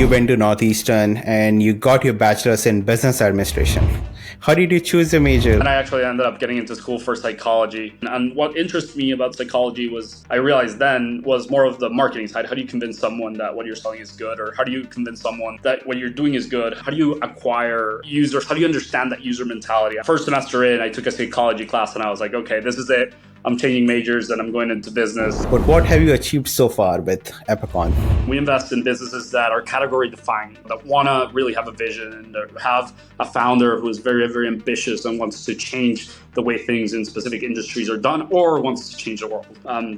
you went to Northeastern and you got your bachelor's in business administration. How did you choose your major? And I actually ended up getting into school for psychology. And what interests me about psychology was, I realized then, was more of the marketing side. How do you convince someone that what you're selling is good? Or how do you convince someone that what you're doing is good? How do you acquire users? How do you understand that user mentality? First semester in, I took a psychology class and I was like, okay, this is it. I'm changing majors and I'm going into business. But what have you achieved so far with Epicon? We invest in businesses that are category defining, that want to really have a vision and have a founder who is very, very ambitious and wants to change the way things in specific industries are done or wants to change the world.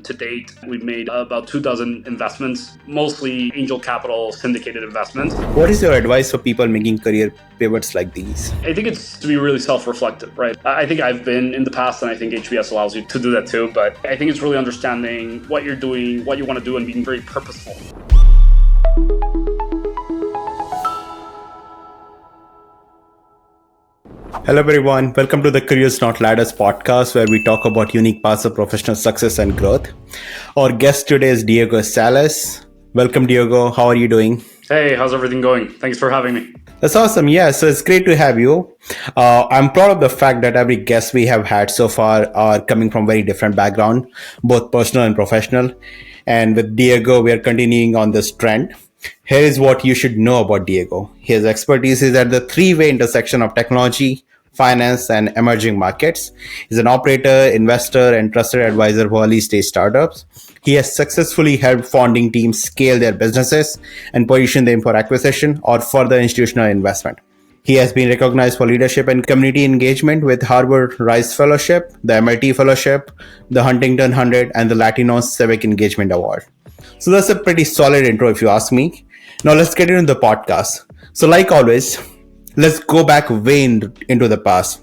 To date, we've made about 24 investments, mostly angel capital syndicated investments. What is your advice for people making career pivots like these? I think it's to be really self-reflective, right? I think I've been in the past, and I think HBS allows you to do that too, but I think it's really understanding what you're doing, what you want to do, and being very purposeful. Hello everyone, welcome to the Careers Not Ladders podcast, where we talk about unique paths of professional success and growth. Our guest today is Diego Salas. Welcome, Diego. How are you doing? Hey, how's everything going? Thanks for having me. That's awesome. Yeah, so it's great to have you. I'm proud of the fact that every guest we have had so far are coming from very different background, both personal and professional. And with Diego, we are continuing on this trend. Here is what you should know about Diego. His expertise is at the three-way intersection of technology, finance, and emerging markets. He's an operator, investor, and trusted advisor for early-stage startups. He has successfully helped founding teams scale their businesses and position them for acquisition or further institutional investment. He has been recognized for leadership and community engagement with Harvard Rice Fellowship, the MIT Fellowship, the Huntington 100, and the Latino Civic Engagement Award. So that's a pretty solid intro if you ask me. Now let's get into the podcast. So like always, let's go back way into the past,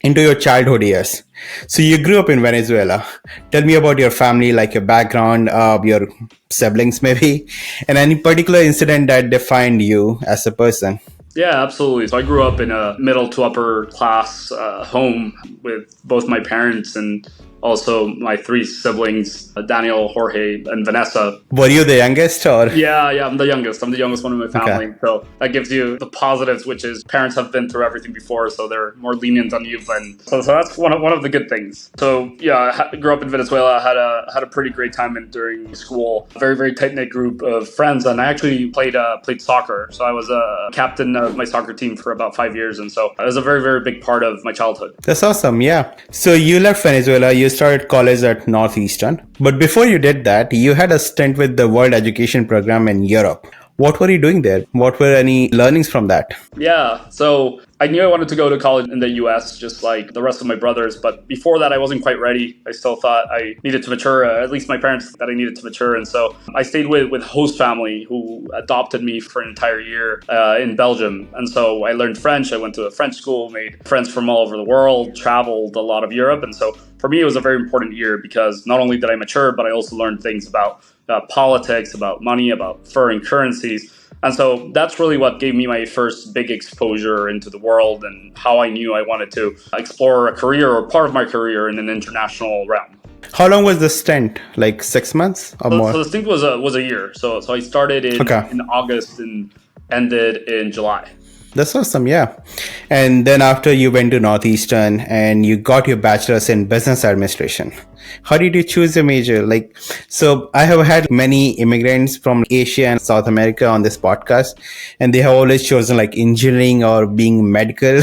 into your childhood years. So you grew up in Venezuela. Tell me about your family, like your background, your siblings maybe, and any particular incident that defined you as a person. Yeah, absolutely. So I grew up in a middle to upper class home with both my parents and also my three siblings, Daniel, Jorge, and Vanessa. Were you the youngest or? Yeah, I'm the youngest. I'm the youngest one in my family. Okay. So that gives you the positives, which is parents have been through everything before, so they're more lenient on you. So that's one of the good things. So yeah, I grew up in Venezuela. I had a pretty great time during school. A very, very tight-knit group of friends, and I actually played soccer. So I was a captain of my soccer team for about 5 years, and so it was a very, very big part of my childhood. That's awesome. Yeah. So you left Venezuela. You started college at Northeastern. But before you did that, you had a stint with the World Education Program in Europe. What were you doing there? What were any learnings from that? Yeah, so I knew I wanted to go to college in the US, just like the rest of my brothers. But before that, I wasn't quite ready. I still thought I needed to mature, at least my parents thought I needed to mature. And so I stayed with host family who adopted me for an entire year in Belgium. And so I learned French. I went to a French school, made friends from all over the world, traveled a lot of Europe. And so for me, it was a very important year because not only did I mature, but I also learned things about politics, about money, about foreign currencies. And so that's really what gave me my first big exposure into the world and how I knew I wanted to explore a career or part of my career in an international realm. How long was the stint? Like 6 months or more? So the stint was a year. So I started in August and ended in July. That's awesome, yeah. And then after you went to Northeastern and you got your bachelor's in business administration. How did you choose your major? So I have had many immigrants from Asia and South America on this podcast, and they have always chosen engineering or being medical.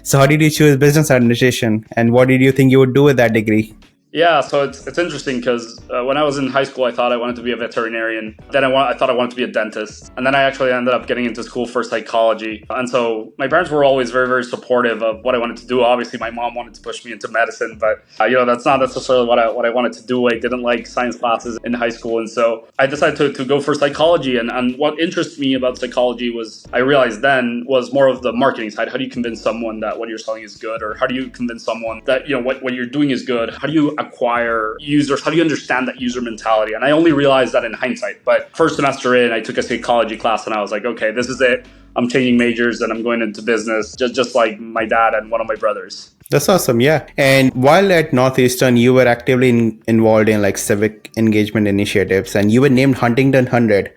So how did you choose business administration, and what did you think you would do with that degree? Yeah, so it's interesting because when I was in high school, I thought I wanted to be a veterinarian. Then I thought I wanted to be a dentist. And then I actually ended up getting into school for psychology. And so my parents were always very, very supportive of what I wanted to do. Obviously, my mom wanted to push me into medicine, but that's not necessarily what I wanted to do. I didn't like science classes in high school. And so I decided to go for psychology. And what interests me about psychology was, I realized then, was more of the marketing side. How do you convince someone that what you're selling is good? Or how do you convince someone that what you're doing is good? How do you acquire users? How do you understand that user mentality? And I only realized that in hindsight. But first semester in, I took a psychology class and I was like, okay, this is it. I'm changing majors and I'm going into business, just like my dad and one of my brothers. That's awesome. Yeah. And while at Northeastern, you were actively involved in like civic engagement initiatives and you were named Huntington 100.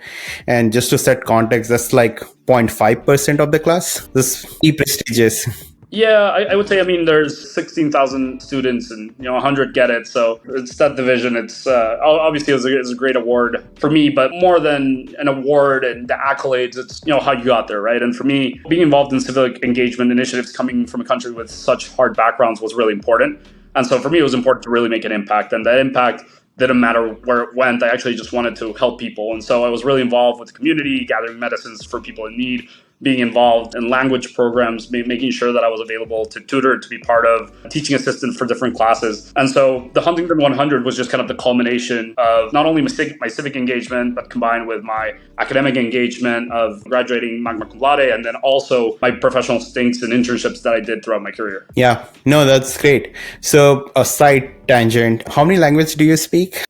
And just to set context, that's like 0.5% of the class. This is prestigious. Yeah, I would say, there's 16,000 students and, 100 get it. So it's that division. It's obviously it's a great award for me, but more than an award and the accolades, it's, how you got there, right? And for me, being involved in civic engagement initiatives coming from a country with such hard backgrounds was really important. And so for me, it was important to really make an impact. And that impact didn't matter where it went. I actually just wanted to help people. And so I was really involved with the community, gathering medicines for people in need, being involved in language programs, making sure that I was available to tutor, to be part of a teaching assistant for different classes. And so the Huntington 100 was just kind of the culmination of not only my civic engagement, but combined with my academic engagement of graduating magna cum laude, and then also my professional stints and internships that I did throughout my career. Yeah, no, that's great. So a side tangent, how many languages do you speak?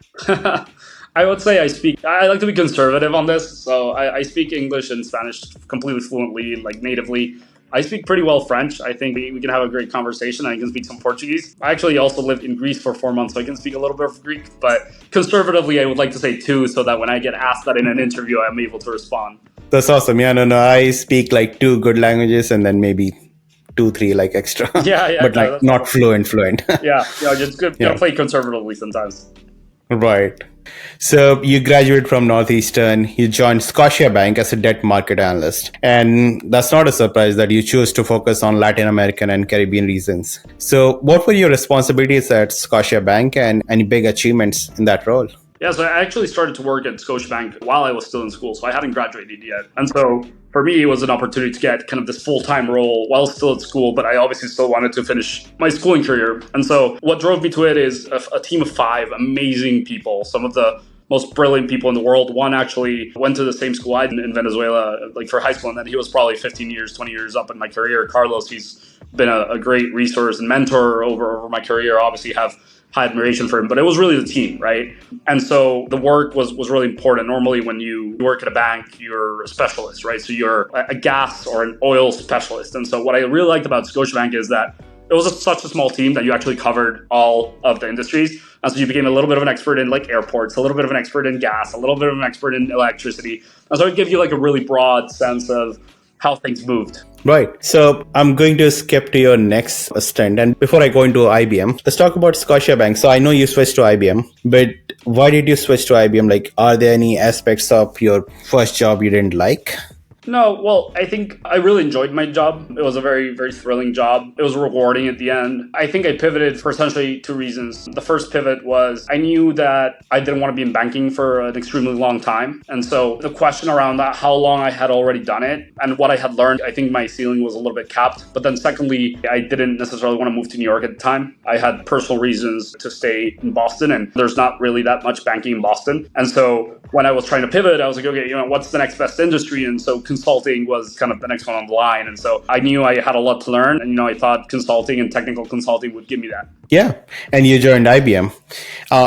I would say I like to be conservative on this. So I speak English and Spanish completely fluently, like natively. I speak pretty well French. I think we can have a great conversation. I can speak some Portuguese. I actually also lived in Greece for 4 months, so I can speak a little bit of Greek. But conservatively, I would like to say 2, so that when I get asked that in an interview, I'm able to respond. That's awesome. Yeah, no, I speak like 2 good languages and then maybe 2, 3 like extra. Yeah, but like not fluent. Yeah, just good. Yeah. Play conservatively sometimes. Right. So you graduated from Northeastern, you joined Scotiabank as a debt market analyst. And that's not a surprise that you chose to focus on Latin American and Caribbean regions. So what were your responsibilities at Scotiabank and any big achievements in that role? Yeah, so I actually started to work at Scotiabank while I was still in school, so I hadn't graduated yet. And so for me, it was an opportunity to get kind of this full-time role while still at school, but I obviously still wanted to finish my schooling career. And so what drove me to it is a team of 5 amazing people, some of the most brilliant people in the world. One actually went to the same school I did in Venezuela, like for high school, and then he was probably 15 years, 20 years up in my career. Carlos, he's been a great resource and mentor over my career. Obviously have high admiration for him, but it was really the team, right? And so the work was really important. Normally when you work at a bank, you're a specialist, right? So you're a gas or an oil specialist. And so what I really liked about Scotiabank is that it was such a small team that you actually covered all of the industries. And so you became a little bit of an expert in like airports, a little bit of an expert in gas, a little bit of an expert in electricity. And so it gives you like a really broad sense of how things moved. Right. So I'm going to skip to your next stint. And before I go into IBM, let's talk about Scotiabank. So I know you switched to IBM, but why did you switch to IBM? Like, are there any aspects of your first job you didn't like? No, well, I think I really enjoyed my job. It was a very, very thrilling job. It was rewarding at the end. I think I pivoted for essentially 2 reasons. The first pivot was I knew that I didn't want to be in banking for an extremely long time. And so the question around that, how long I had already done it and what I had learned, I think my ceiling was a little bit capped. But then secondly, I didn't necessarily want to move to New York at the time. I had personal reasons to stay in Boston, and there's not really that much banking in Boston. And so when I was trying to pivot, I was like, okay, what's the next best industry? And so consulting was kind of the next one on the line. And so I knew I had a lot to learn. And, I thought consulting and technical consulting would give me that. Yeah. And you joined IBM.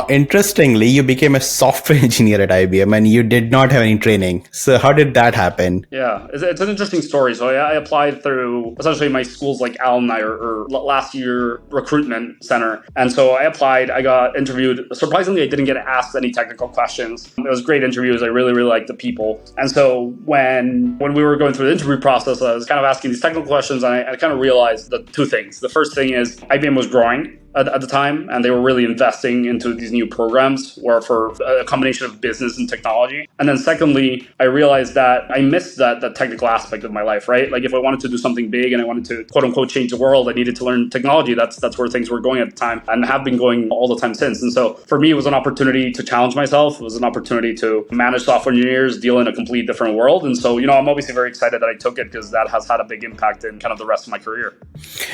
Interestingly, you became a software engineer at IBM and you did not have any training. So how did that happen? Yeah, it's an interesting story. So I applied through essentially my school's like alumni or last year recruitment center. And so I applied, I got interviewed. Surprisingly, I didn't get asked any technical questions. It was great interviews. I really, really liked the people. And so when we were going through the interview process, I was kind of asking these technical questions, and I kind of realized the 2 things. The first thing is IBM was growing at the time, and they were really investing into these new programs were for a combination of business and technology. And then secondly, I realized that I missed that technical aspect of my life, right? Like if I wanted to do something big and I wanted to quote unquote change the world, I needed to learn technology. That's where things were going at the time and have been going all the time since. And so for me, it was an opportunity to challenge myself. It was an opportunity to manage software engineers, deal in a complete different world. And so, I'm obviously very excited that I took it because that has had a big impact in kind of the rest of my career.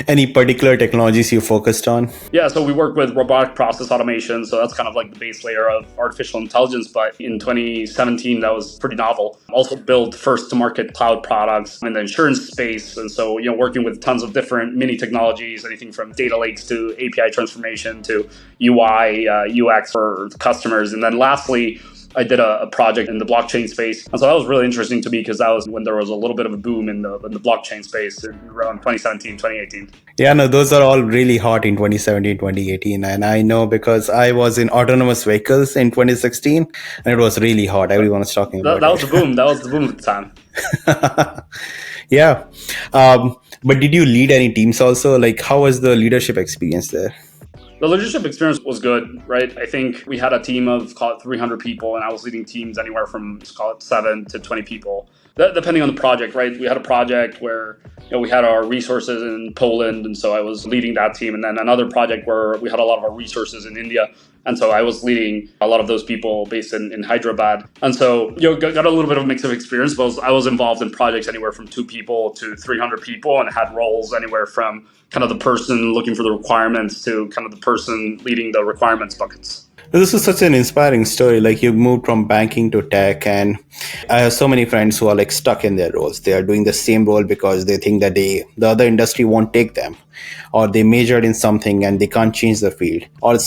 Any particular technologies you focused on? Yeah, so we work with robotic process automation. So that's kind of like the base layer of artificial intelligence. But in 2017, that was pretty novel. Also built first to market cloud products in the insurance space. And so, working with tons of different mini technologies, anything from data lakes to API transformation to UI, UX for customers. And then lastly, I did a project in the blockchain space. And so that was really interesting to me because that was when there was a little bit of a boom in the blockchain space around 2017, 2018. Yeah, no, those are all really hot in 2017, 2018. And I know because I was in autonomous vehicles in 2016 and it was really hot. Everyone was talking about That it. was the boom. That was the boom at the time. Yeah. But did you lead any teams also? Like, how was the leadership experience there? The leadership experience was good, right? I think we had a team of, call it 300 people, and I was leading teams anywhere from, call it 7 to 20 people, depending on the project, right? We had a project where we had our resources in Poland, and so I was leading that team. And then another project where we had a lot of our resources in India, and so I was leading a lot of those people based in Hyderabad. And so got a little bit of a mix of experience, but I was involved in projects anywhere from 2 people to 300 people, and had roles anywhere from kind of the person looking for the requirements to kind of the person leading the requirements buckets. This is such an inspiring story. Like you moved from banking to tech, and I have so many friends who are like stuck in their roles. They are doing the same role because they think that the other industry won't take them, or they majored in something and they can't change the field, or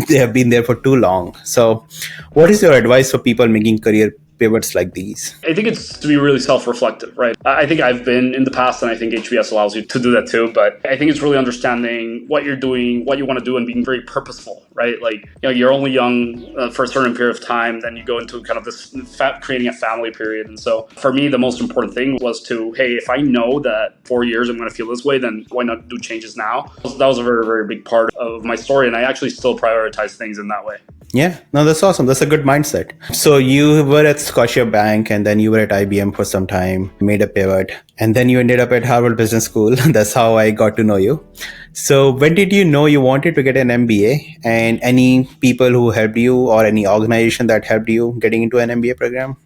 they have been there for too long. So, what is your advice for people making career pivots like these? I think it's to be really self-reflective, right? I think I've been in the past, and I think HBS allows you to do that too. But I think it's really understanding what you're doing, what you want to do, and being very purposeful, right? Like, you're only young for a certain period of time, then you go into kind of this creating a family period. And so for me, the most important thing was to, hey, if I know that 4 years I'm going to feel this way, then why not do changes now? That was a very, very big part of my story. And I actually still prioritize things in that way. Yeah, no, that's awesome. That's a good mindset. So you were at Scotia Bank and then you were at IBM for some time, made a pivot, and then you ended up at Harvard Business School. That's how I got to know you. So when did you know you wanted to get an MBA, and any people who helped you or any organization that helped you getting into an MBA program?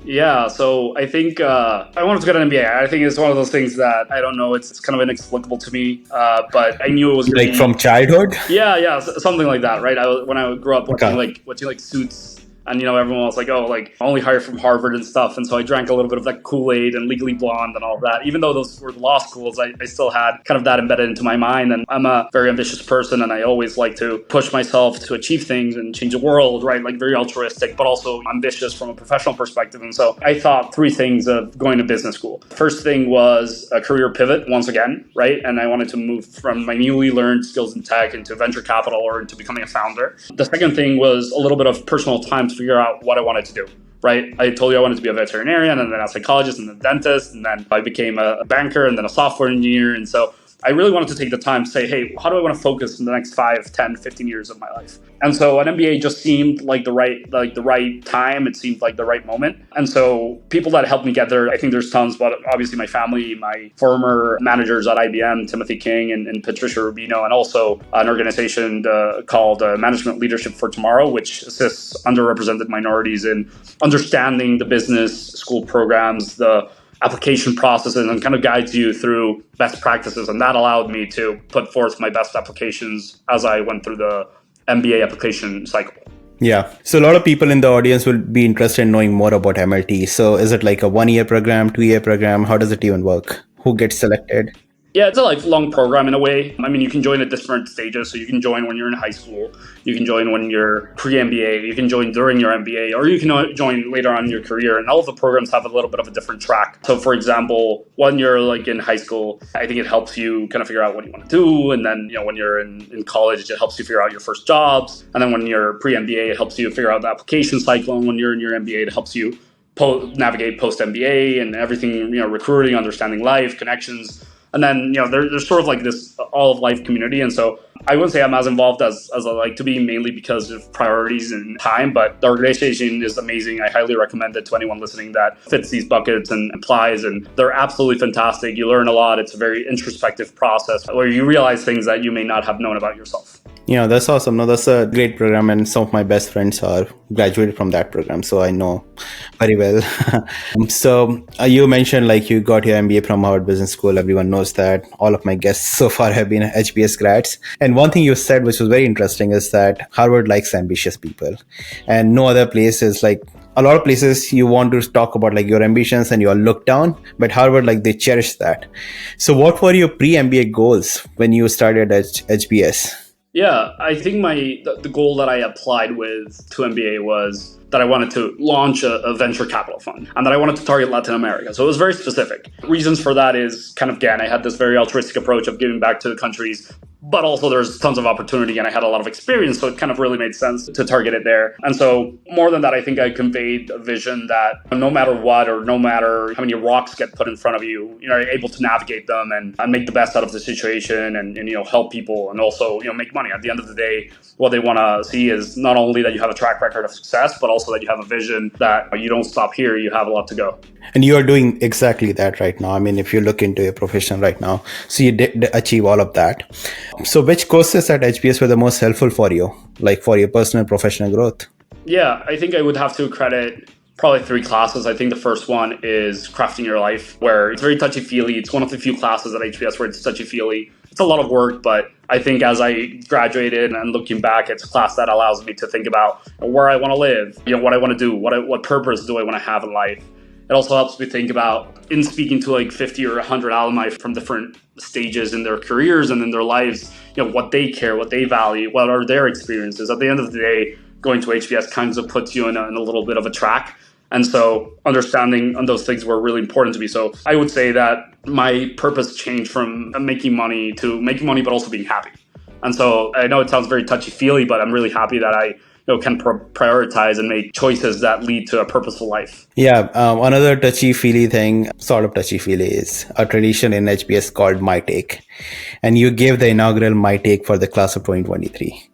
Yeah, so I think I wanted to get an MBA. I think it's one of those things that I don't know. It's kind of inexplicable to me, but I knew it was Like from childhood? Yeah, something like that, right? When I grew up watching Okay. watching Suits. And everyone was like, "Oh, like only hired from Harvard and stuff." And so I drank a little bit of that Kool-Aid and Legally Blonde and all of that. Even though those were law schools, I still had kind of that embedded into my mind. And I'm a very ambitious person, and I always like to push myself to achieve things and change the world, right? Like very altruistic, but also ambitious from a professional perspective. And so I thought 3 things of going to business school. First thing was a career pivot once again, right? And I wanted to move from my newly learned skills in tech into venture capital or into becoming a founder. The second thing was a little bit of personal time to figure out what I wanted to do, right? I told you I wanted to be a veterinarian, and then a psychologist, and then a dentist, and then I became a banker and then a software engineer. And so I really wanted to take the time to say, hey, how do I want to focus in the next 5, 10, 15 years of my life? And so an MBA just seemed like the right time. It seemed like the right moment. And so people that helped me get there, I think there's tons, but obviously my family, my former managers at IBM, Timothy King and Patricia Rubino, and also an organization called Management Leadership for Tomorrow, which assists underrepresented minorities in understanding the business school programs, the application processes, and kind of guides you through best practices. And that allowed me to put forth my best applications as I went through the MBA application cycle. Yeah. So a lot of people in the audience will be interested in knowing more about MLT. So is it like a 1-year program, 2-year program? How does it even work? Who gets selected? Yeah, it's a lifelong program in a way. I mean, you can join at different stages. So you can join when you're in high school. You can join when you're pre-MBA. You can join during your MBA, or you can join later on in your career. And all of the programs have a little bit of a different track. So for example, when you're like in high school, I think it helps you kind of figure out what you want to do. And then, when you're in college, it helps you figure out your first jobs. And then when you're pre-MBA, it helps you figure out the application cycle. And when you're in your MBA, it helps you navigate post-MBA and everything, recruiting, understanding life, connections. And then, there's sort of like this all of life community. And so I wouldn't say I'm as involved as I like to be, mainly because of priorities and time, but the organization is amazing. I highly recommend it to anyone listening that fits these buckets and applies. And they're absolutely fantastic. You learn a lot. It's a very introspective process where you realize things that you may not have known about yourself. Yeah, that's awesome. No, that's a great program, and some of my best friends are graduated from that program, so I know very well. So you mentioned like you got your MBA from Harvard Business School. Everyone knows that. All of my guests so far have been HBS grads. And one thing you said, which was very interesting, is that Harvard likes ambitious people, and no other place is like. A lot of places you want to talk about like your ambitions and you are looked down, but Harvard, like they cherish that. So what were your pre-MBA goals when you started at HBS? Yeah, I think the goal that I applied with to MBA was that I wanted to launch a venture capital fund and that I wanted to target Latin America. So it was very specific. Reasons for that is kind of, again, I had this very altruistic approach of giving back to the countries, but also there's tons of opportunity and I had a lot of experience. So it kind of really made sense to target it there. And so more than that, I think I conveyed a vision that no matter what, or no matter how many rocks get put in front of you, you're able to navigate them and make the best out of the situation and help people and also, make money. At the end of the day, what they want to see is not only that you have a track record of success, but also that you have a vision that you don't stop here, you have a lot to go. And you are doing exactly that right now. I mean, if you look into your profession right now, so you did achieve all of that. So which courses at HBS were the most helpful for you, like for your personal and professional growth? Yeah, I think I would have to credit probably 3 classes. I think the first one is Crafting Your Life, where it's very touchy-feely. It's one of the few classes at HBS where it's touchy-feely. It's a lot of work, but I think as I graduated and looking back, it's a class that allows me to think about where I want to live, what I want to do, what purpose do I want to have in life. It also helps me think about, in speaking to like 50 or 100 alumni from different stages in their careers and in their lives, what they care, what they value, what are their experiences. At the end of the day, going to HBS kind of puts you in a little bit of a track. And so understanding on those things were really important to me. So I would say that my purpose changed from making money to making money, but also being happy. And so I know it sounds very touchy-feely, but I'm really happy that I can prioritize and make choices that lead to a purposeful life. Yeah, another touchy-feely thing, sort of touchy-feely, is a tradition in HBS called My Take. And you gave the inaugural My Take for the class of 2023.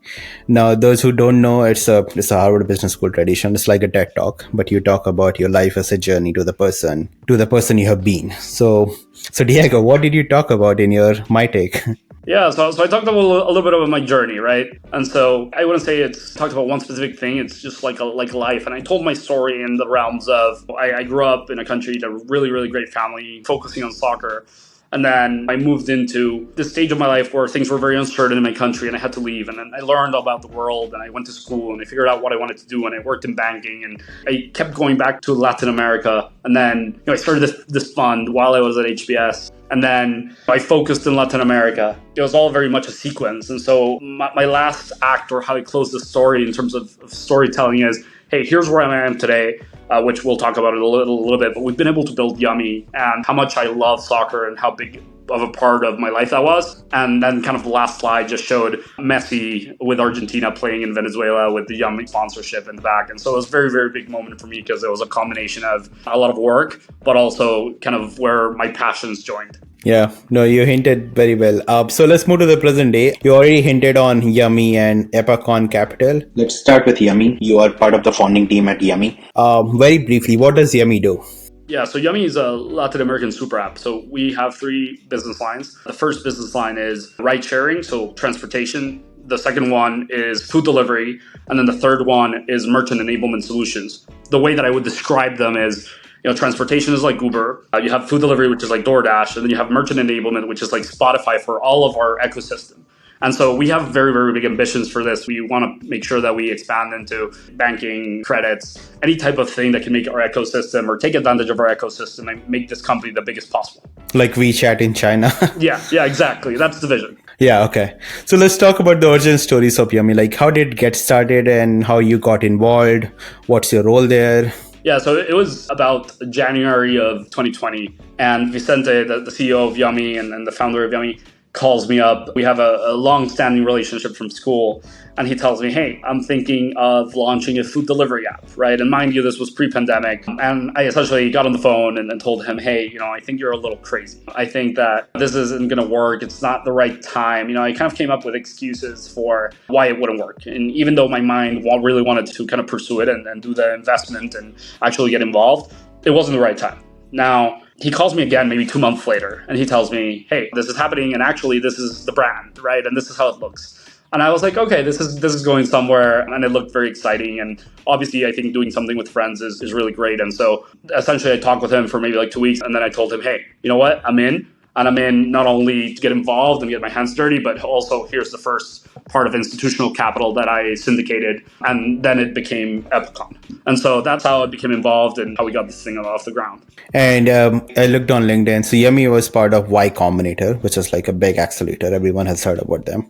Now, those who don't know, it's a Harvard Business School tradition. It's like a TED Talk, but you talk about your life as a journey to the person you have been. So Diego, what did you talk about in your My Take? Yeah, so I talked about a little bit about my journey, right? And so I wouldn't say it's talked about one specific thing. It's just like life. And I told my story in the realms of I grew up in a country, a really, really great family, focusing on soccer. And then I moved into this stage of my life where things were very uncertain in my country and I had to leave. And then I learned about the world and I went to school and I figured out what I wanted to do and I worked in banking and I kept going back to Latin America. And then I started this fund while I was at HBS. And then I focused in Latin America. It was all very much a sequence. And so my last act, or how I close the story in terms of storytelling, is, hey, here's where I am today, which we'll talk about it a little bit. But we've been able to build Yummy and how much I love soccer and how big of a part of my life that was. And then kind of the last slide just showed Messi with Argentina playing in Venezuela with the Yummy sponsorship in the back. And so it was a very, very big moment for me because it was a combination of a lot of work, but also kind of where my passions joined. Yeah, no, you hinted very well. So let's move to the present day. You already hinted on Yummy and Epicon Capital. Let's start with Yummy. You are part of the founding team at Yummy. Very briefly, what does Yummy do? Yeah, so Yummy is a Latin American super app. So we have 3 business lines. The first business line is ride sharing, so transportation. The second one is food delivery. And then the third one is merchant enablement solutions. The way that I would describe them is, transportation is like Uber. You have food delivery, which is like DoorDash. And then you have merchant enablement, which is like Spotify for all of our ecosystem. And so we have very, very big ambitions for this. We want to make sure that we expand into banking, credits, any type of thing that can make our ecosystem or take advantage of our ecosystem and make this company the biggest possible. Like WeChat in China. Yeah, exactly. That's the vision. Yeah, okay. So let's talk about the origin stories of Yummy. Like, how did it get started and how you got involved? What's your role there? Yeah, so it was about January of 2020. And Vicente, the CEO of Yummy and the founder of Yummy, calls me up. We have a long-standing relationship from school. And he tells me, hey, I'm thinking of launching a food delivery app, right? And mind you, this was pre-pandemic. And I essentially got on the phone and told him, hey, I think you're a little crazy. I think that this isn't going to work. It's not the right time. I kind of came up with excuses for why it wouldn't work. And even though my mind really wanted to kind of pursue it and do the investment and actually get involved, it wasn't the right time. Now, he calls me again maybe 2 months later and he tells me, hey, this is happening and actually this is the brand, right? And this is how it looks. And I was like, okay, this is going somewhere. And it looked very exciting. And obviously, I think doing something with friends is really great. And so essentially, I talked with him for maybe like 2 weeks. And then I told him, hey, you know what? I'm in. And I'm in not only to get involved and get my hands dirty, but also here's the first part of institutional capital that I syndicated. And then it became Epicon. And so that's how I became involved and how we got this thing off the ground. And I looked on LinkedIn. So Yummy was part of Y Combinator, which is like a big accelerator. Everyone has heard about them.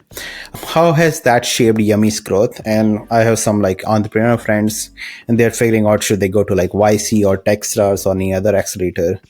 How has that shaped Yummy's growth? And I have some like entrepreneur friends, and they're figuring out should they go to like YC or Techstars or any other accelerator.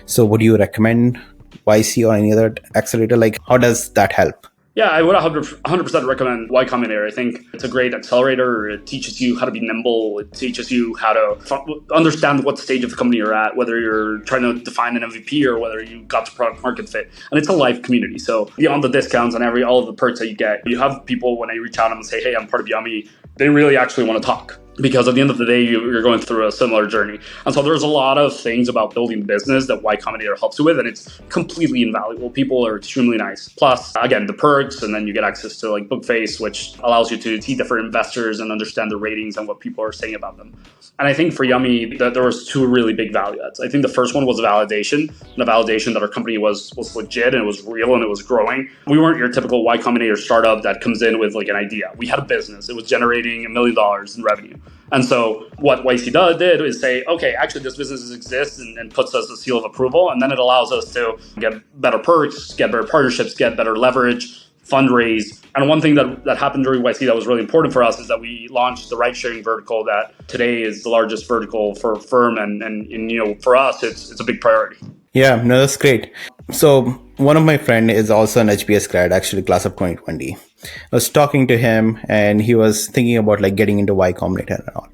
So would you recommend YC or any other accelerator? Like, how does that help? Yeah, I would 100% recommend Y Combinator. I think it's a great accelerator. It teaches you how to be nimble. It teaches you how to understand what stage of the company you're at, whether you're trying to define an MVP or whether you got to product market fit. And it's a live community. So beyond the discounts and all of the perks that you get, you have people when they reach out and say, hey, I'm part of Yummy, they really actually want to talk. Because at the end of the day, you're going through a similar journey. And so there's a lot of things about building business that Y Combinator helps you with, and it's completely invaluable. People are extremely nice. Plus, again, the perks, and then you get access to like Bookface, which allows you to see different investors and understand the ratings and what people are saying about them. And I think for Yummy, there was two really big value adds. I think the first one was validation, the validation that our company was legit and it was real and it was growing. We weren't your typical Y Combinator startup that comes in with like an idea. We had a business. It was generating $1 million in revenue. And so what YC did is say, okay, actually this business exists and puts us a seal of approval. And then it allows us to get better perks, get better partnerships, get better leverage, fundraise. And one thing that happened during YC that was really important for us is that we launched the ride sharing vertical that today is the largest vertical for firm. And you know, for us, it's a big priority. Yeah, no, that's great. So one of my friend is also an HBS grad, actually class of 2020. I was talking to him and he was thinking about like getting into Y Combinator and all.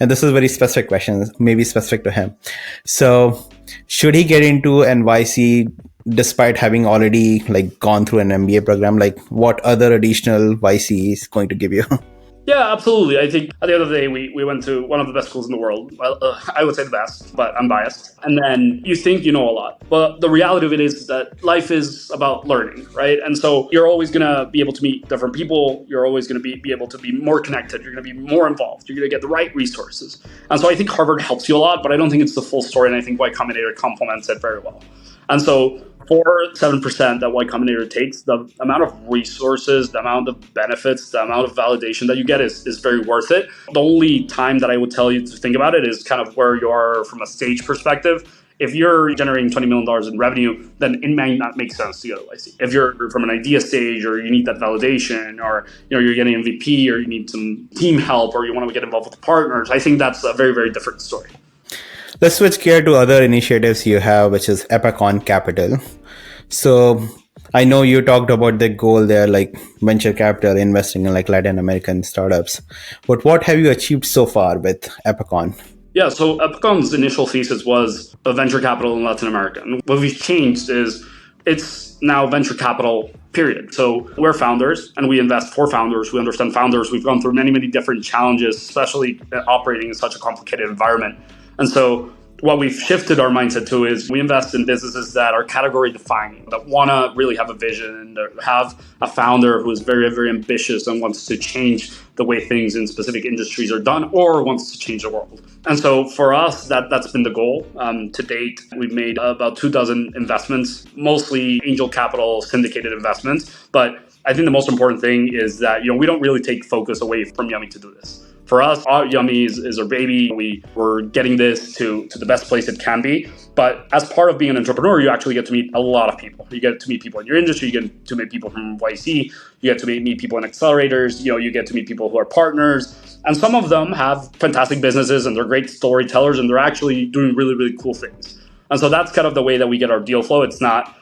And this is very specific questions, maybe specific to him. So should he get into an YC despite having already like gone through an MBA program? Like what other additional YC is going to give you? Yeah, absolutely. I think at the end of the day, we went to one of the best schools in the world. Well, I would say the best, but I'm biased. And then you think you know a lot. But the reality of it is that life is about learning, right? And so you're always going to be able to meet different people. You're always going to be able to be more connected. You're going to be more involved. You're going to get the right resources. And so I think Harvard helps you a lot, but I don't think it's the full story. And I think Y Combinator complements it very well. And so for 7% that Y Combinator takes, the amount of resources, the amount of benefits, the amount of validation that you get is very worth it. The only time that I would tell you to think about it is kind of where you are from a stage perspective. If you're generating $20 million in revenue, then it may not make sense to go to YC. If you're from an idea stage or you need that validation or you're getting MVP or you need some team help or you want to get involved with partners, I think that's a very, very different story. Let's switch gear to other initiatives you have, which is Epicon Capital. So I know you talked about the goal there, like venture capital, investing in like Latin American startups. But what have you achieved so far with Epicon? Yeah, so Epicon's initial thesis was a venture capital in Latin America. And what we've changed is it's now venture capital, period. So we're founders and we invest for founders. We understand founders. We've gone through many, many different challenges, especially operating in such a complicated environment. And so what we've shifted our mindset to is we invest in businesses that are category defining, that want to really have a vision, that have a founder who is very, very ambitious and wants to change the way things in specific industries are done or wants to change the world. And so for us, that's been the goal. To date, we've made about 24 investments, mostly angel capital syndicated investments. But I think the most important thing is that we don't really take focus away from Yummy to do this. For us, Yummy is our baby. We're getting this to the best place it can be. But as part of being an entrepreneur, you actually get to meet a lot of people. You get to meet people in your industry. You get to meet people from YC. You get to meet people in accelerators. You get to meet people who are partners. And some of them have fantastic businesses and they're great storytellers and they're actually doing really, really cool things. And so that's kind of the way that we get our deal flow. It's not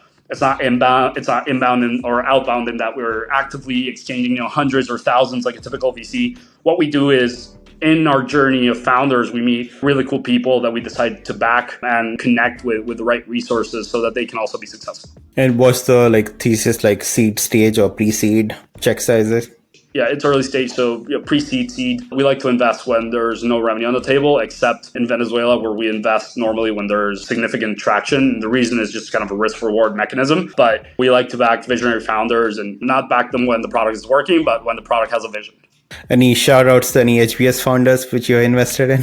inbound. It's not inbound or outbound in that we're actively exchanging hundreds or thousands like a typical VC. What we do is in our journey of founders, we meet really cool people that we decide to back and connect with the right resources so that they can also be successful. And what's the thesis, seed stage or pre-seed check sizes? Yeah, it's early stage, so pre-seed, seed. We like to invest when there's no revenue on the table, except in Venezuela, where we invest normally when there's significant traction. The reason is just kind of a risk-reward mechanism. But we like to back visionary founders and not back them when the product is working, but when the product has a vision. Any shout-outs to any HBS founders which you're invested in?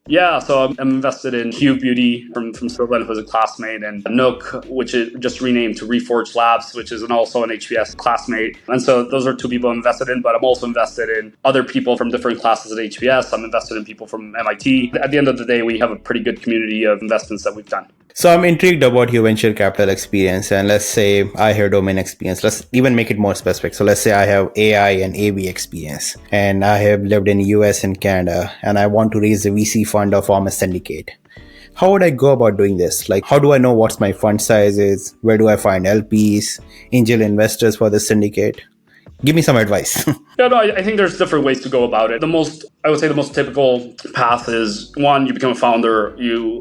Yeah, so I'm invested in Hue Beauty from Switzerland, who's a classmate, and Nook, which is just renamed to Reforged Labs, which is also an HBS classmate. And so those are two people I'm invested in, but I'm also invested in other people from different classes at HBS. I'm invested in people from MIT. At the end of the day, we have a pretty good community of investments that we've done. So I'm intrigued about your venture capital experience, and let's say I have domain experience. Let's even make it more specific. So let's say I have AI and AV experience, and I have lived in US and Canada, and I want to raise a VC fund or form a syndicate. How would I go about doing this? Like, how do I know what's my fund size is? Where do I find LPs, angel investors for the syndicate? Give me some advice. Yeah, no, I think there's different ways to go about it. I would say the most typical path is, one, you become a founder,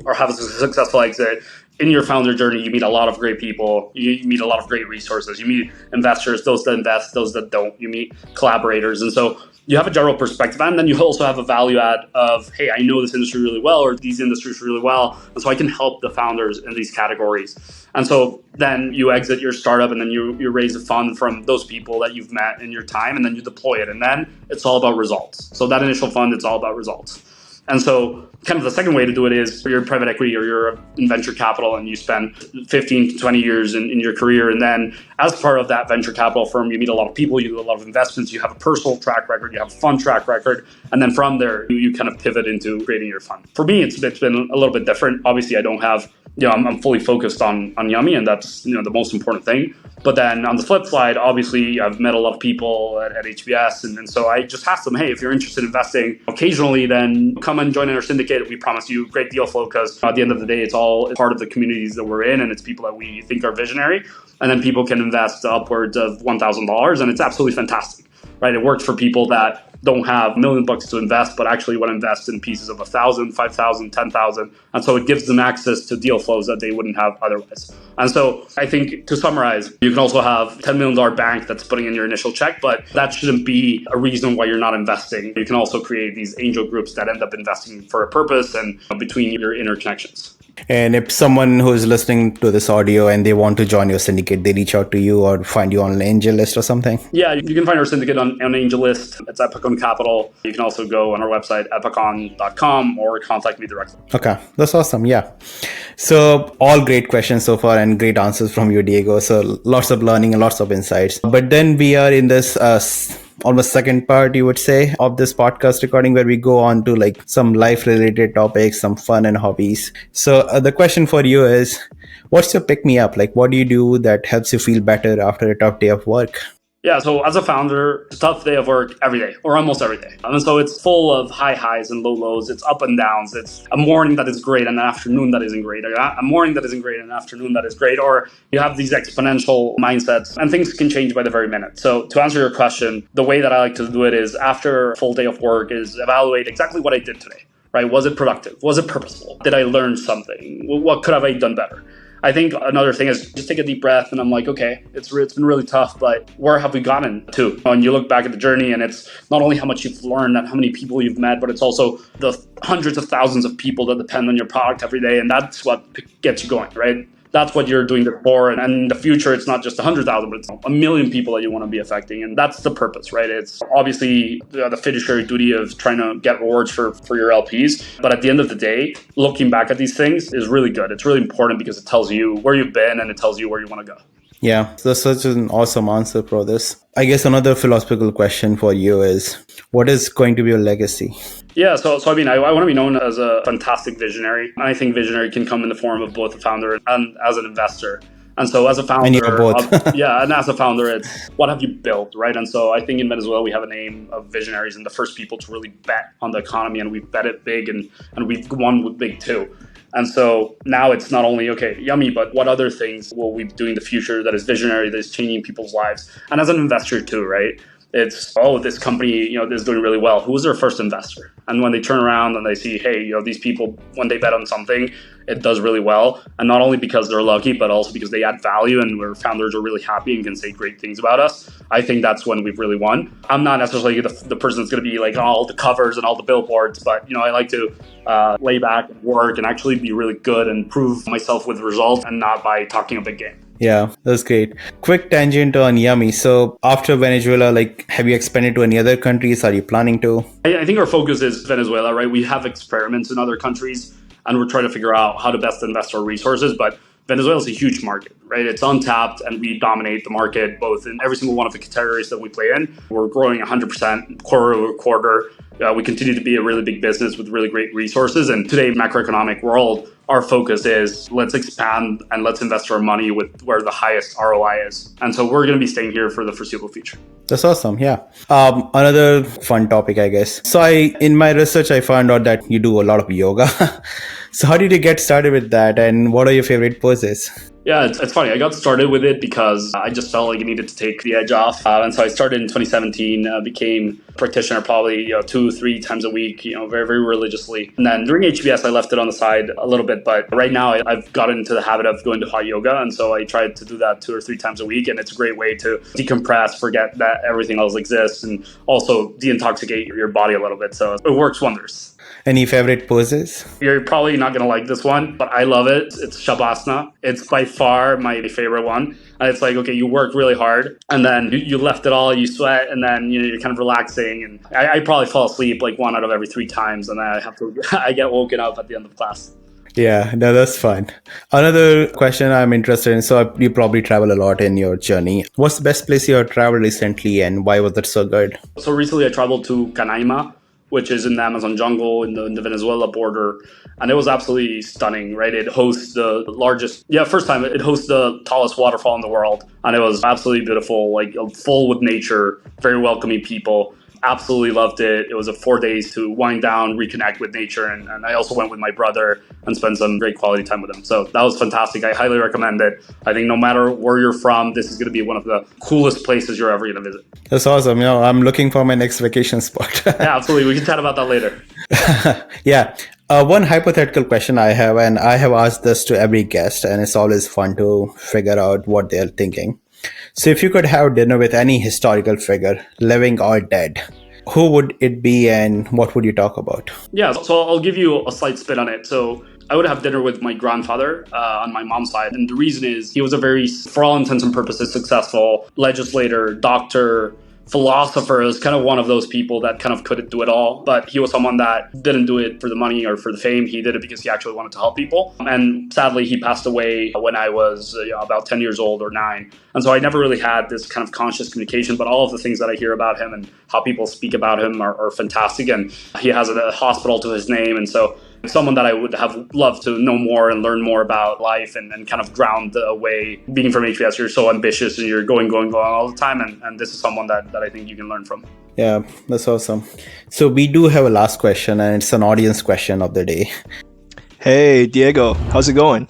or have a successful exit. In your founder journey, you meet a lot of great people. You meet a lot of great resources. You meet investors, those that invest, those that don't. You meet collaborators. And so you have a general perspective, and then you also have a value add of, hey, I know this industry really well, or these industries really well, and so I can help the founders in these categories. And so then you exit your startup, and then you raise a fund from those people that you've met in your time, and then you deploy it. And then it's all about results. So that initial fund, it's all about results. And so kind of the second way to do it is you're in private equity or you're in venture capital and you spend 15 to 20 years in your career. And then as part of that venture capital firm, you meet a lot of people, you do a lot of investments, you have a personal track record, you have a fund track record. And then from there, you kind of pivot into creating your fund. For me, it's been a little bit different. Obviously, I don't have, I'm fully focused on Yummy, and that's, the most important thing. But then on the flip side, obviously, I've met a lot of people at HBS. And so I just asked them, hey, if you're interested in investing occasionally, then come and join in our syndicate. We promise you great deal flow, because at the end of the day, it's all part of the communities that we're in, and it's people that we think are visionary. And then people can invest upwards of $1,000, and it's absolutely fantastic, right? It works for people that don't have $1 million to invest, but actually want to invest in pieces of 1,000, 5,000, 10,000. And so it gives them access to deal flows that they wouldn't have otherwise. And so I think, to summarize, you can also have $10 million bank that's putting in your initial check, but that shouldn't be a reason why you're not investing. You can also create these angel groups that end up investing for a purpose and between your interconnections. And if someone who is listening to this audio and they want to join your syndicate, they reach out to you or find you on an angel list or something? Yeah, you can find our syndicate on angel list. It's Epicon Capital. You can also go on our website, epicon.com, or contact me directly. Okay, that's awesome. Yeah. So all great questions so far and great answers from you, Diego. So lots of learning and lots of insights. But then we are in this almost second part, you would say, of this podcast recording, where we go on to like some life related topics, some fun and hobbies. So the question for you is, what's your pick me up? Like, what do you do that helps you feel better after a tough day of work? Yeah, so as a founder, it's a tough day of work every day, or almost every day. And so it's full of high highs and low lows. It's up and downs. It's a morning that is great and an afternoon that isn't great. A morning that isn't great and an afternoon that is great. Or you have these exponential mindsets, and things can change by the very minute. So to answer your question, the way that I like to do it is, after a full day of work, is evaluate exactly what I did today, right? Was it productive? Was it purposeful? Did I learn something? What could have I done better? I think another thing is just take a deep breath, and I'm like, okay, it's been really tough, but where have we gotten to? And you look back at the journey, and it's not only how much you've learned and how many people you've met, but it's also the hundreds of thousands of people that depend on your product every day. And that's what gets you going, right? That's what you're doing it for. And in the future, it's not just 100,000, but it's 1 million people that you want to be affecting. And that's the purpose, right? It's obviously the fiduciary duty of trying to get rewards for your LPs. But at the end of the day, looking back at these things is really good. It's really important because it tells you where you've been and it tells you where you want to go. Yeah, that's such an awesome answer for this. I guess another philosophical question for you is, what is going to be your legacy? Yeah, so I mean, I want to be known as a fantastic visionary. And I think visionary can come in the form of both a founder and as an investor. And so as a founder, and you're both. And as a founder, it's what have you built, right? And so I think in Venezuela, we have a name of visionaries and the first people to really bet on the economy, and we've bet it big, and we've won with big too. And so now it's not only, okay, Yummy, but what other things will we do in the future that is visionary, that is changing people's lives? And as an investor too, right? It's, this company, is doing really well. Who was their first investor? And when they turn around and they see, hey, these people, when they bet on something, it does really well. And not only because they're lucky, but also because they add value and where founders are really happy and can say great things about us. I think that's when we've really won. I'm not necessarily the person that's going to be like on all the covers and all the billboards, but I like to lay back and work and actually be really good and prove myself with results and not by talking a big game. Yeah, that's great. Quick tangent on Yummy. So after Venezuela, like, have you expanded to any other countries? Are you planning to? I think our focus is Venezuela, right? We have experiments in other countries and we're trying to figure out how to best invest our resources. But Venezuela is a huge market, right? It's untapped and we dominate the market both in every single one of the categories that we play in. We're growing 100% quarter over quarter. We continue to be a really big business with really great resources. And today, macroeconomic world, our focus is let's expand and let's invest our money with where the highest ROI is. And so we're going to be staying here for the foreseeable future. That's awesome. Yeah. Another fun topic, I guess. So in my research, I found out that you do a lot of yoga. So how did you get started with that, and what are your favorite poses? Yeah, it's funny. I got started with it because I just felt like I needed to take the edge off. And so I started in 2017, became a practitioner probably 2-3 times a week, very, very religiously. And then during HBS, I left it on the side a little bit. But right now, I've gotten into the habit of going to hot yoga. And so I tried to do that 2 or 3 times a week. And it's a great way to decompress, forget that everything else exists, and also deintoxicate your body a little bit. So it works wonders. Any favorite poses? You're probably not going to like this one, but I love it. It's Shavasana. It's by far my favorite one. And it's like, okay, you work really hard and then you left it all, you sweat, and then you're kind of relaxing. And I probably fall asleep like 1 out of every 3 times. And then I get woken up at the end of class. Yeah, no, that's fine. Another question I'm interested in. So you probably travel a lot in your journey. What's the best place you have traveled recently and why was that so good? So recently I traveled to Canaima, which is in the Amazon jungle in the Venezuela border. And it was absolutely stunning, right? It hosts the largest, first time, it hosts the tallest waterfall in the world. And it was absolutely beautiful, like full with nature, very welcoming people. Absolutely loved it. It was 4 days to wind down, reconnect with nature. And I also went with my brother and spent some great quality time with him. So that was fantastic. I highly recommend it. I think no matter where you're from, this is going to be one of the coolest places you're ever going to visit. That's awesome. I'm looking for my next vacation spot. Yeah, absolutely. We can chat about that later. Yeah. One hypothetical question I have, and I have asked this to every guest, and it's always fun to figure out what they're thinking. So if you could have dinner with any historical figure, living or dead, who would it be and what would you talk about? Yeah, so I'll give you a slight spin on it. So I would have dinner with my grandfather on my mom's side. And the reason is he was a very, for all intents and purposes, successful legislator, doctor, philosopher. Is kind of one of those people that kind of couldn't do it all, but he was someone that didn't do it for the money or for the fame. He did it because he actually wanted to help people. And sadly, he passed away when I was about 10 years old or 9. And so I never really had this kind of conscious communication, but all of the things that I hear about him and how people speak about him are fantastic. And he has a hospital to his name. And so someone that I would have loved to know more and learn more about life and kind of drowned away. Being from HBS, you're so ambitious and you're going all the time. And this is someone that I think you can learn from. Yeah, that's awesome. So we do have a last question, and it's an audience question of the day. Hey, Diego, how's it going?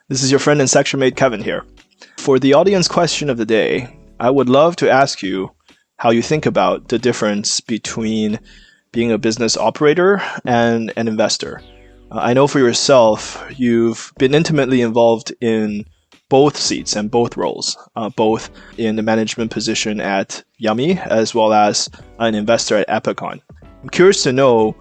This is your friend and section mate, Kevin here. For the audience question of the day, I would love to ask you how you think about the difference between being a business operator and an investor. I know for yourself, you've been intimately involved in both seats and both roles, both in the management position at Yummy as well as an investor at Epicon. I'm curious to know,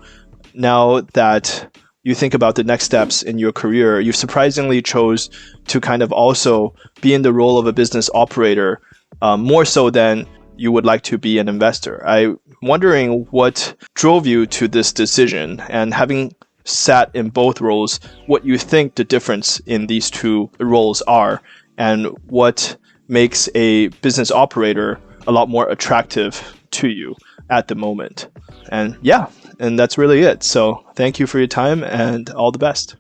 now that you think about the next steps in your career, you surprisingly chose to kind of also be in the role of a business operator, more so than you would like to be an investor. I'm wondering what drove you to this decision, and having sat in both roles, what you think the difference in these two roles are, and what makes a business operator a lot more attractive to you at the moment. And that's really it. So thank you for your time and all the best.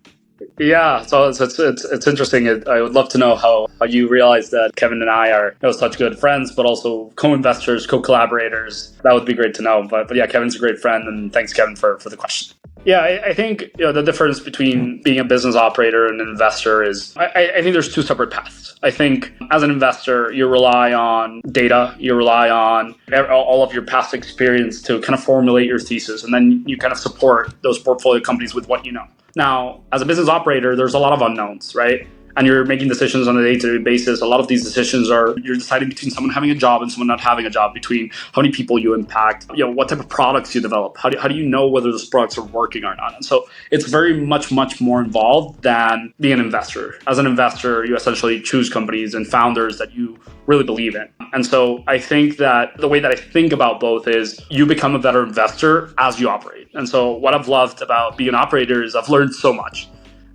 Yeah, so it's interesting. I would love to know how you realize that Kevin and I are such good friends, but also co-investors, co-collaborators. That would be great to know. But yeah, Kevin's a great friend, and thanks, Kevin, for the question. Yeah, I think the difference between being a business operator and an investor is I think there's two separate paths. I think as an investor, you rely on data, you rely on all of your past experience to kind of formulate your thesis, and then you kind of support those portfolio companies with what you know. Now, as a business operator, there's a lot of unknowns, right? and you're making decisions on a day-to-day basis, a lot of these decisions are you're deciding between someone having a job and someone not having a job, between how many people you impact, what type of products you develop, how do you know whether those products are working or not. And so it's very much more involved than being an investor. As an investor, you essentially choose companies and founders that you really believe in. And so I think that the way that I think about both is you become a better investor as you operate. And so what I've loved about being an operator is I've learned so much.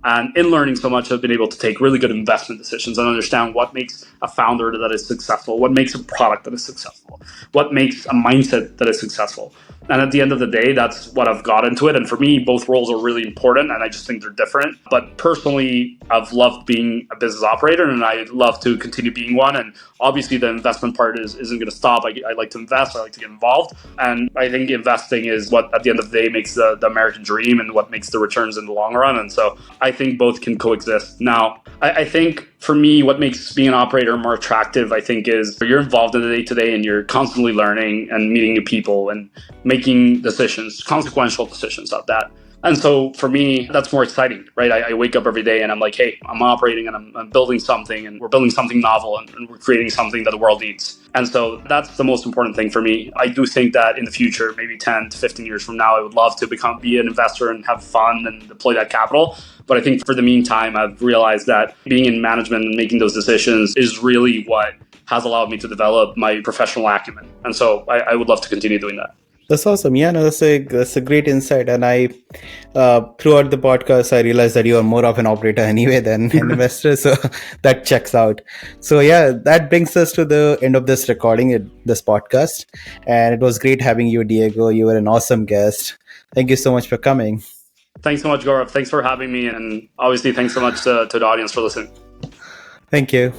And in learning so much, I've been able to take really good investment decisions and understand what makes a founder that is successful, what makes a product that is successful, what makes a mindset that is successful. And at the end of the day, that's what I've got into it. And for me, both roles are really important, and I just think they're different. But personally, I've loved being a business operator, and I love to continue being one. And obviously, the investment part isn't going to stop. I like to invest. I like to get involved. And I think investing is what, at the end of the day, makes the American dream and what makes the returns in the long run. And so I think both can coexist. Now, I think for me, what makes being an operator more attractive, I think, is you're involved in the day-to-day and you're constantly learning and meeting new people and making decisions, consequential decisions of that. And so for me, that's more exciting, right? I wake up every day and I'm like, hey, I'm operating and I'm building something, and we're building something novel, and we're creating something that the world needs. And so that's the most important thing for me. I do think that in the future, maybe 10 to 15 years from now, I would love to be an investor and have fun and deploy that capital. But I think for the meantime, I've realized that being in management and making those decisions is really what has allowed me to develop my professional acumen. And so I would love to continue doing that. That's awesome. Yeah, no, that's a great insight. And I, throughout the podcast, I realized that you are more of an operator anyway than an investor. So that checks out. So yeah, that brings us to the end of this recording, this podcast. And it was great having you, Diego. You were an awesome guest. Thank you so much for coming. Thanks so much, Gaurav. Thanks for having me. And obviously, thanks so much to the audience for listening. Thank you.